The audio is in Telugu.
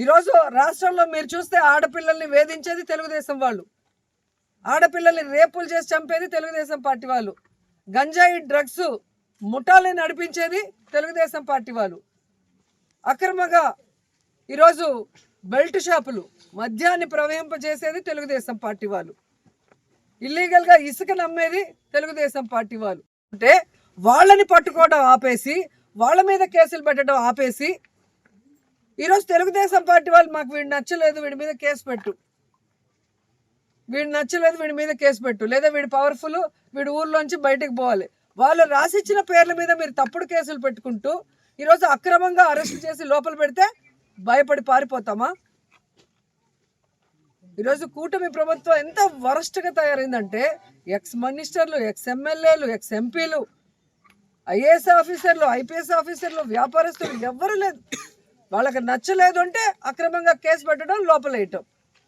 ఈరోజు రాష్ట్రంలో మీరు చూస్తే ఆడపిల్లల్ని వేధించేది తెలుగుదేశం వాళ్ళు, ఆడపిల్లల్ని రేపులు చేసి చంపేది తెలుగుదేశం పార్టీ వాళ్ళు, గంజాయి డ్రగ్స్ ముఠాలని నడిపించేది తెలుగుదేశం పార్టీ వాళ్ళు, అక్రమంగా ఈరోజు బెల్ట్ షాపులు మద్యాన్ని ప్రవహింపజేసేది తెలుగుదేశం పార్టీ వాళ్ళు, ఇల్లీగల్గా ఇసుక నమ్మేది తెలుగుదేశం పార్టీ వాళ్ళు. అంటే వాళ్ళని పట్టుకోవడం ఆపేసి, వాళ్ళ మీద కేసులు పెట్టడం ఆపేసి, ఈరోజు తెలుగుదేశం పార్టీ వాళ్ళు మాకు వీడు నచ్చలేదు, వీడి మీద కేసు పెట్టు, వీడు నచ్చలేదు, వీడి మీద కేసు పెట్టు, లేదా వీడు పవర్ఫుల్, వీడు ఊర్లోంచి బయటకు పోవాలి. వాళ్ళు రాసిచ్చిన పేర్ల మీద మీరు తప్పుడు కేసులు పెట్టుకుంటూ ఈరోజు అక్రమంగా అరెస్ట్ చేసి లోపల పెడితే భయపడి పారిపోతామా? ఈరోజు కూటమి ప్రభుత్వం ఎంత వరస్ట్గా తయారైందంటే ఎక్స్ మినిస్టర్లు, ఎక్స్ ఎమ్మెల్యేలు, ఎక్స్ ఎంపీలు, ఐఏఎస్ ఆఫీసర్లు, ఐపీఎస్ ఆఫీసర్లు, వ్యాపారస్తులు ఎవ్వరూ లేదు. వాళ్ళకి నచ్చలేదు అంటే అక్రమంగా కేసు పెట్టడం, లోపలేయటం.